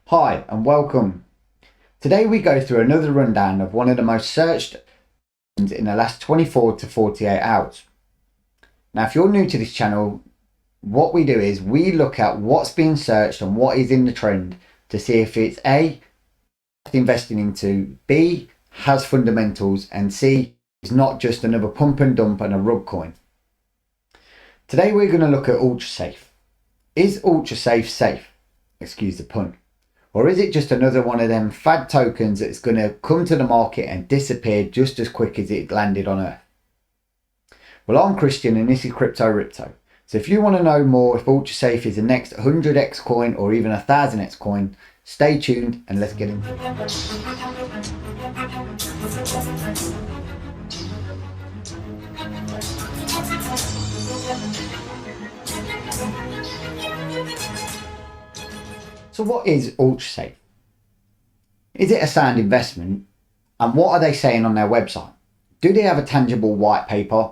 Hi and welcome. Today we go through another rundown of one of the most searched in the last 24 to 48 hours. Now if you're new to this channel, what we do is we look at what's being searched and what is in the trend to see if it's A, investing into, B, has fundamentals, and C, is not just another pump and dump and a rug coin. Today we're going to look at Ultrasafe. Is Ultrasafe safe? Excuse the pun. Or is it just another one of them fad tokens that's going to come to the market and disappear just as quick as it landed on Earth? Well, I'm Christian and this is Crypto Ripto. So if you want to know more if Ultrasafe is the next 100x coin or even 1000x coin, stay tuned and let's get into it. So what is Ultrasafe? Is it a sound investment? And what are they saying on their website? Do they have a tangible white paper?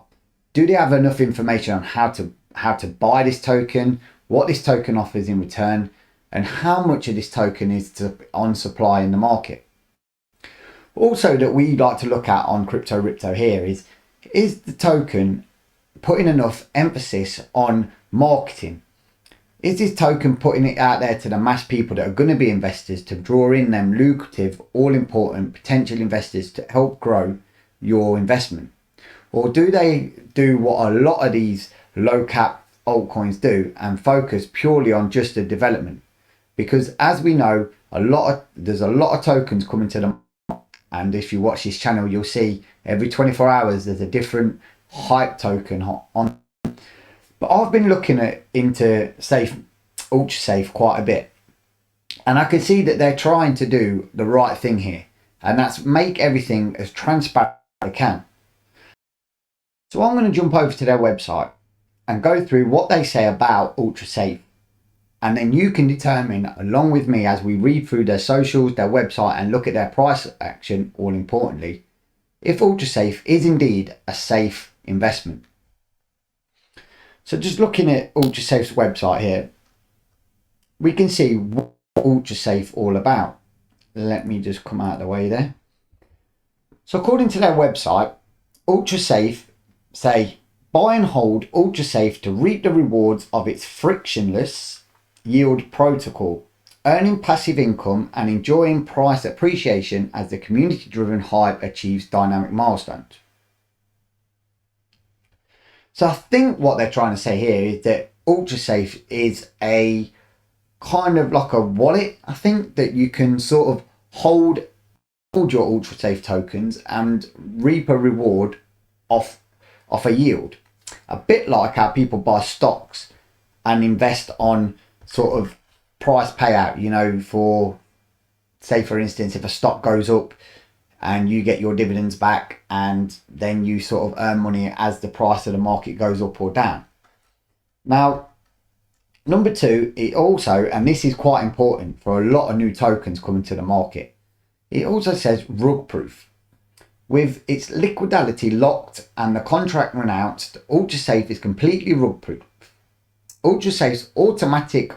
Do they have enough information on how to buy this token, what this token offers in return, and how much of this token is on supply in the market? Also that we like to look at on Crypto Ripto here is the token putting enough emphasis on marketing? Is this token putting it out there to the mass people that are going to be investors to draw in them lucrative, all-important potential investors to help grow your investment? Or do they do what a lot of these low-cap altcoins do and focus purely on just the development? Because as we know, there's a lot of tokens coming to the market, and if you watch this channel, you'll see every 24 hours there's a different hype token on. But I've been looking into Ultrasafe quite a bit, and I can see that they're trying to do the right thing here, and that's make everything as transparent as they can. So I'm going to jump over to their website and go through what they say about Ultrasafe, and then you can determine along with me as we read through their socials, their website, and look at their price action, all importantly, if Ultrasafe is indeed a safe investment. So just looking at Ultrasafe's website here, we can see what Ultrasafe all about. Let me just come out of the way there. So according to their website, Ultrasafe say buy and hold Ultrasafe to reap the rewards of its frictionless yield protocol, earning passive income and enjoying price appreciation as the community driven hype achieves dynamic milestones. So I think what they're trying to say here is that Ultrasafe is a kind of like a wallet, I think, that you can sort of hold your Ultrasafe tokens and reap a reward off a yield. A bit like how people buy stocks and invest on sort of price payout, you know, for, say for instance, if a stock goes up and you get your dividends back and then you sort of earn money as the price of the market goes up or down. Now, number two, it also, and this is quite important for a lot of new tokens coming to the market, it also says rug proof. With its liquidity locked and the contract renounced, Ultrasafe is completely rug proof. Ultrasafe's automatic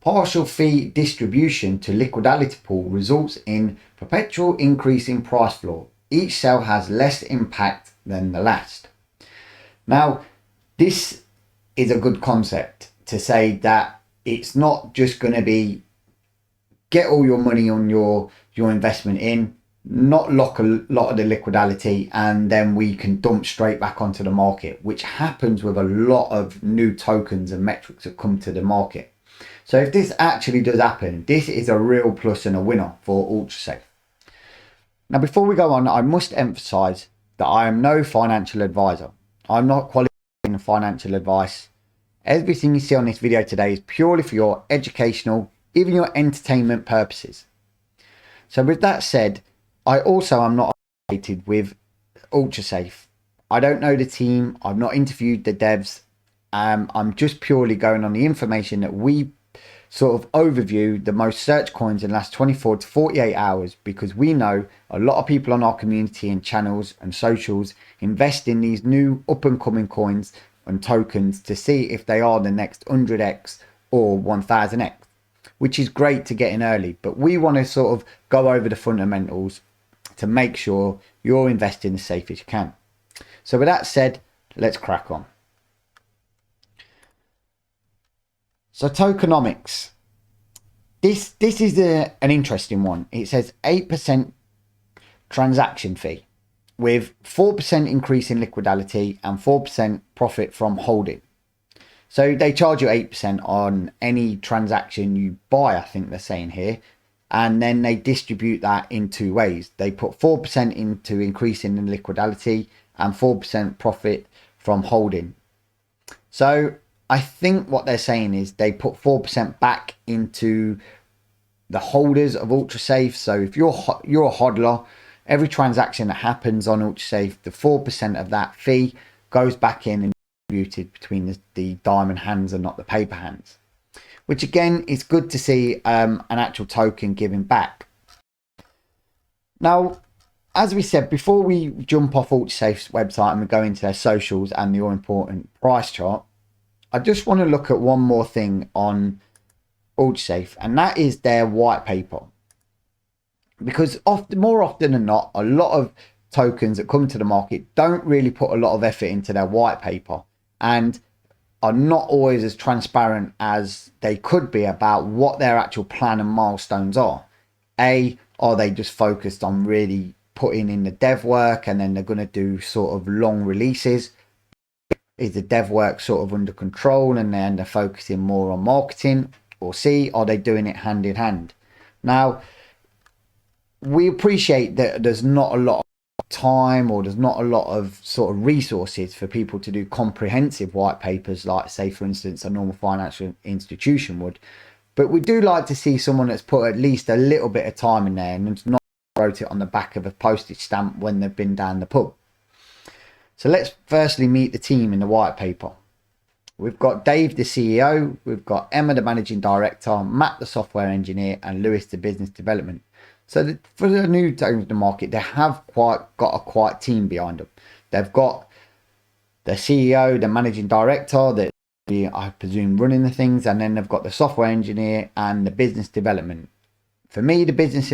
partial fee distribution to liquidity pool results in perpetual increase in price floor. Each sell has less impact than the last. Now, this is a good concept to say that it's not just going to be get all your money on your investment in, not lock a lot of the liquidity, and then we can dump straight back onto the market, which happens with a lot of new tokens and metrics that come to the market. So if this actually does happen, this is a real plus and a winner for Ultrasafe. Now, before we go on, I must emphasize that I am no financial advisor. I'm not qualified in financial advice. Everything you see on this video today is purely for your educational, even your entertainment purposes. So with that said, I also am not affiliated with Ultrasafe. I don't know the team. I've not interviewed the devs. I'm just purely going on the information that we sort of overview the most searched coins in the last 24 to 48 hours, because we know a lot of people on our community and channels and socials invest in these new up and coming coins and tokens to see if they are the next 100x or 1000x. which is great to get in early. But we want to sort of go over the fundamentals to make sure you're investing as safe as you can. So with that said, let's crack on. So tokenomics. This is an interesting one. It says 8% transaction fee with 4% increase in liquidity and 4% profit from holding. So they charge you 8% on any transaction you buy, I think they're saying here. And then they distribute that in two ways. They put 4% into increasing in liquidity and 4% profit from holding. So I think what they're saying is they put 4% back into the holders of Ultrasafe. So if you're a hodler, every transaction that happens on Ultrasafe, the 4% of that fee goes back in and distributed between the diamond hands and not the paper hands, which again is good to see an actual token giving back. Now, as we said, before we jump off Ultrasafe's website and we go into their socials and the all important price chart, I just want to look at one more thing on Ultrasafe, and that is their white paper. Because more often than not, a lot of tokens that come to the market don't really put a lot of effort into their white paper and are not always as transparent as they could be about what their actual plan and milestones are. Are they just focused on really putting in the dev work and then they're going to do sort of long releases? Is the dev work sort of under control and then they're focusing more on marketing? Or C, are they doing it hand in hand? Now, we appreciate that there's not a lot of time or there's not a lot of sort of resources for people to do comprehensive white papers like, say, for instance, a normal financial institution would. But we do like to see someone that's put at least a little bit of time in there and not wrote it on the back of a postage stamp when they've been down the pub. So let's firstly meet the team in the white paper. We've got Dave, the CEO. We've got Emma, the managing director, Matt, the software engineer, and Lewis, the business development. So for the new to the market, they have got a quite team behind them. They've got the CEO, the managing director, that I presume running the things, and then they've got the software engineer and the business development. For me, the business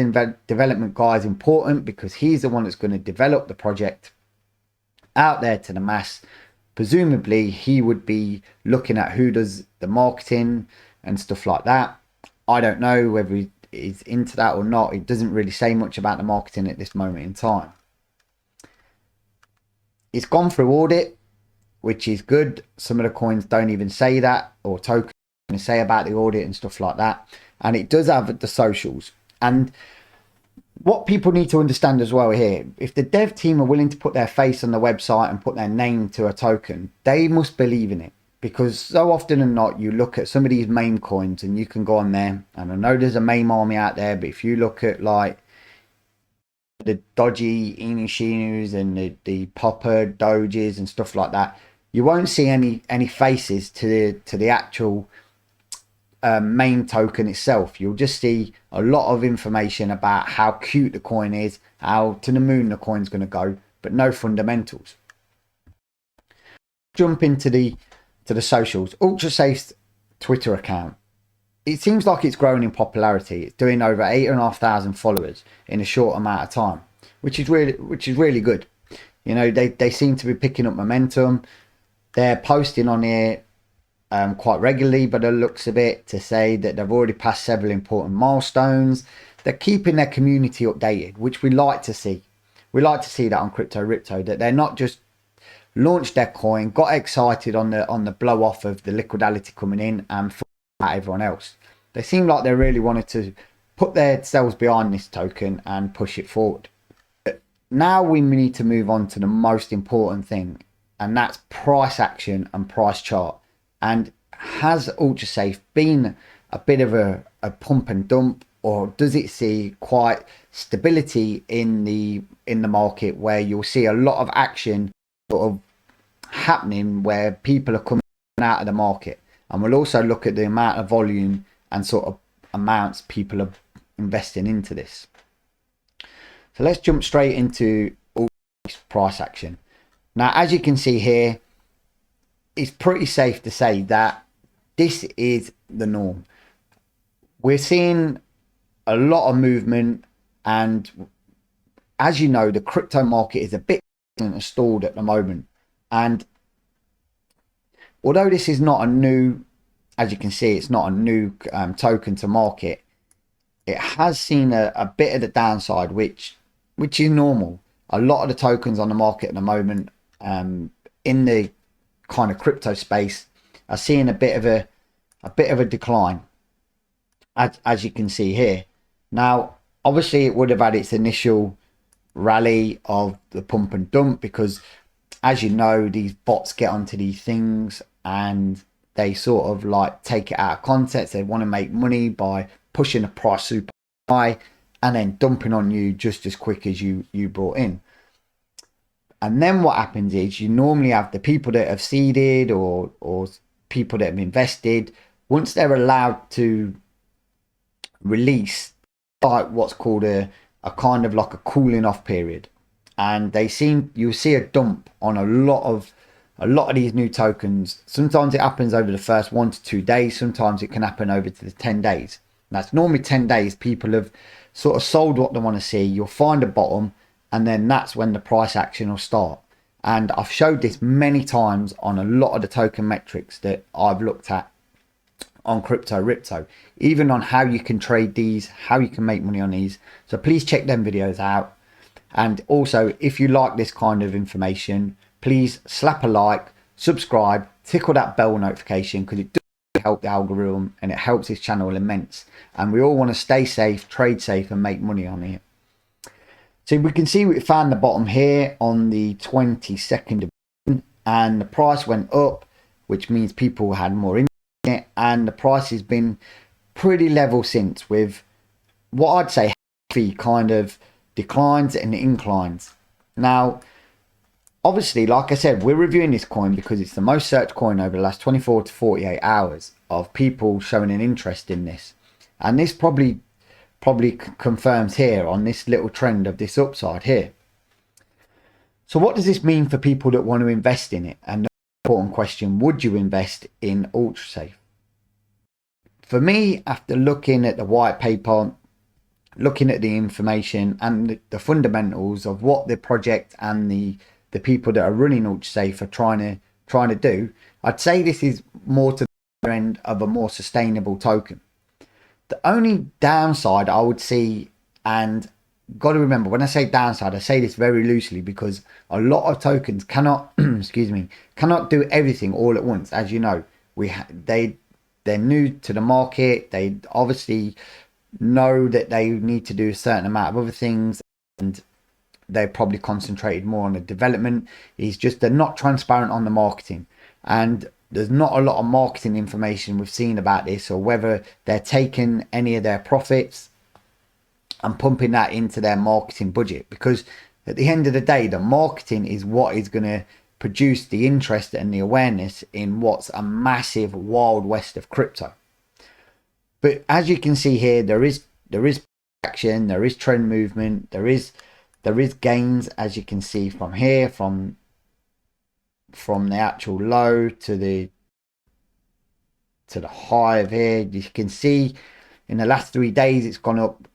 development guy is important because he's the one that's going to develop the project out there to the mass. Presumably he would be looking at who does the marketing and stuff like that. I don't know whether he is into that or not. It doesn't really say much about the marketing at this moment in time. It's gone through audit, which is good. Some of the coins don't even say that, or tokens say about the audit and stuff like that. And it does have the socials. And what people need to understand as well here, if the dev team are willing to put their face on the website and put their name to a token, they must believe in it. Because so often than not, you look at some of these meme coins and you can go on there, and I know there's a meme army out there, but if you look at like the dodgy Inishinus and the Popper Doges and stuff like that, you won't see any faces to the actual main token itself. You'll just see a lot of information about how cute the coin is, how to the moon the coin's going to go, but no fundamentals. Jump into the socials. Ultrasafe's Twitter account, it seems like it's growing in popularity. It's doing over 8,500 followers in a short amount of time, which is really good. You know, they seem to be picking up momentum. They're posting on here quite regularly, but the looks of it, to say that they've already passed several important milestones. They're keeping their community updated, which we like to see. We like to see that on Crypto Ripto, that they're not just launched their coin, got excited on the blow off of the liquidity coming in and at everyone else. They seem like they really wanted to put themselves behind this token and push it forward. But now we need to move on to the most important thing, and that's price action and price chart. And has Ultrasafe been a bit of a pump and dump, or does it see quite stability in the market where you'll see a lot of action sort of happening where people are coming out of the market? And we'll also look at the amount of volume and sort of amounts people are investing into this. So let's jump straight into price action. Now, as you can see here, it's pretty safe to say that this is the norm. we're seeing a lot of movement, and as you know, the crypto market is a bit stalled at the moment. And although this is not a new, as you can see, it's not a new token to market, it has seen a bit of the downside, which is normal. A lot of the tokens on the market at the moment, in the kind of crypto space, are seeing a bit of a decline, as you can see here. Now, obviously, it would have had its initial rally of the pump and dump, because, as you know, these bots get onto these things and they sort of like take it out of context. They want to make money by pushing the price super high and then dumping on you just as quick as you brought in. And then what happens is you normally have the people that have seeded or people that have invested. Once they're allowed to release, like what's called a kind of like a cooling off period, and you'll see a dump on a lot of these new tokens. Sometimes it happens over the first 1 to 2 days. Sometimes it can happen over to the 10 days. And that's normally 10 days. People have sort of sold what they want to see. You'll find a bottom, and then that's when the price action will start. And I've showed this many times on a lot of the token metrics that I've looked at on Ripto, even on how you can trade these, how you can make money on these. So please check them videos out. And also, if you like this kind of information, please slap a like, subscribe, tickle that bell notification, because it does help the algorithm and it helps this channel immense. And we all want to stay safe, trade safe, and make money on it. So we can see we found the bottom here on the 22nd of June, and the price went up, which means people had more in it, and the price has been pretty level since, with what I'd say healthy kind of declines and inclines. Now, obviously, like I said, we're reviewing this coin because it's the most searched coin over the last 24 to 48 hours of people showing an interest in this. And this probably confirms here on this little trend of this upside here. So what does this mean for people that want to invest in it? And the important question, would you invest in Ultrasafe? For me, after looking at the white paper, looking at the information and the fundamentals of what the project and the people that are running Ultrasafe are trying to do, I'd say this is more to the end of a more sustainable token. The only downside I would see, and got to remember when I say downside, I say this very loosely, because a lot of tokens cannot cannot do everything all at once. As you know, they're new to the market. They obviously know that they need to do a certain amount of other things, and they're probably concentrated more on the development. It's just they're not transparent on the marketing, and there's not a lot of marketing information we've seen about this, or whether they're taking any of their profits and pumping that into their marketing budget, because at the end of the day, the marketing is what is going to produce the interest and the awareness in what's a massive wild west of crypto. But as you can see here, there is action, there is trend movement, there is gains, as you can see from here, from the actual low to the high of here. You can see in the last 3 days it's gone up.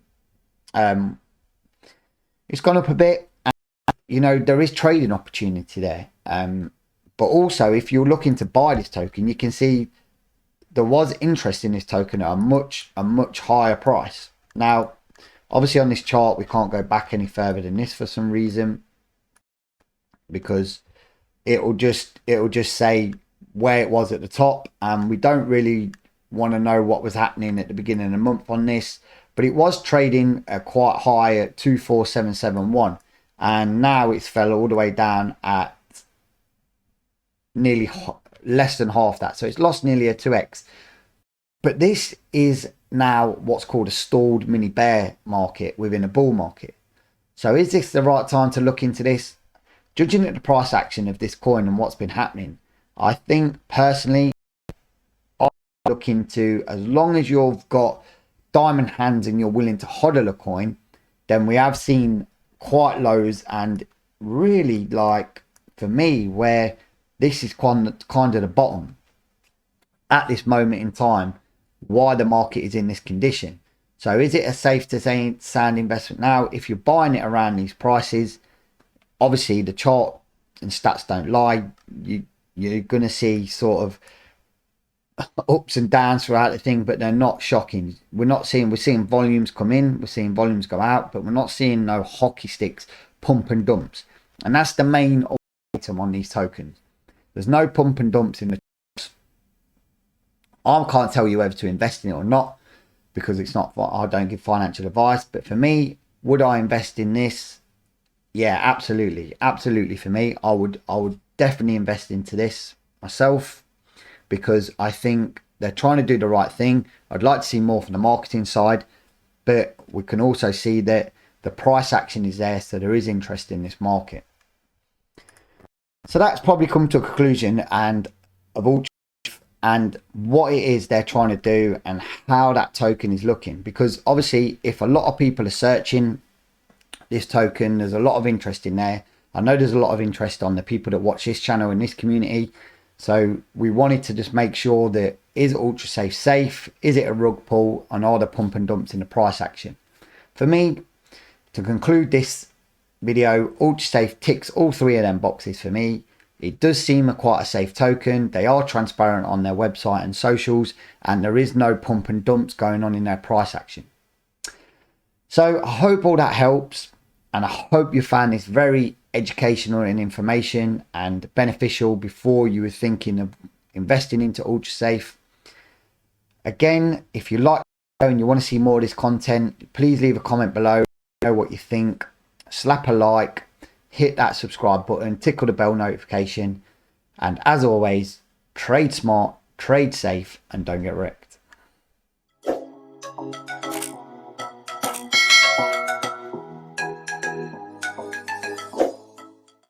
It's gone up a bit. And, you know, there is trading opportunity there. But also, if you're looking to buy this token, you can see there was interest in this token at a much higher price. Now, obviously on this chart, we can't go back any further than this for some reason, because it'll just say where it was at the top, and we don't really want to know what was happening at the beginning of the month on this. But it was trading quite high at 24771, and now it's fell all the way down at nearly less than half that, so it's lost nearly a 2x. But this is now what's called a stalled mini bear market within a bull market. So is this the right time to look into this? Judging at the price action of this coin and what's been happening, I think personally I look into, as long as you've got diamond hands and you're willing to hodl a coin, then we have seen quite lows, and really, like, for me, where this is kind of the bottom at this moment in time, why the market is in this condition. So is it a safe to say sound investment now? If you're buying it around these prices, obviously the chart and stats don't lie. You're going to see sort of ups and downs throughout the thing, but they're not shocking. We're seeing volumes come in, we're seeing volumes go out, but we're not seeing no hockey sticks, pump and dumps. And that's the main item on these tokens. There's no pump and dumps in the charts. I can't tell you whether to invest in it or not, because it's not, I don't give financial advice. But for me, would I invest in this? Yeah, absolutely. Absolutely. For me, I would definitely invest into this myself, because I think they're trying to do the right thing. I'd like to see more from the marketing side, but we can also see that the price action is there, so there is interest in this market. So that's probably come to a conclusion and of Ultrasafe and what it is they're trying to do and how that token is looking. Because obviously, if a lot of people are searching this token, there's a lot of interest in there. I know there's a lot of interest on the people that watch this channel in this community. So we wanted to just make sure that, is Ultrasafe safe? Is it a rug pull? And are the pump and dumps in the price action? For me, to conclude this video, Ultrasafe ticks all three of them boxes for me. It does seem quite a safe token. They are transparent on their website and socials, and there is no pump and dumps going on in their price action. So I hope all that helps, and I hope you found this very educational and information and beneficial before you were thinking of investing into Ultrasafe. Again, if you like and you want to see more of this content, please leave a comment below. Know what you think. Slap a like, hit that subscribe button, tickle the bell notification, and as always, trade smart, trade safe, and don't get wrecked.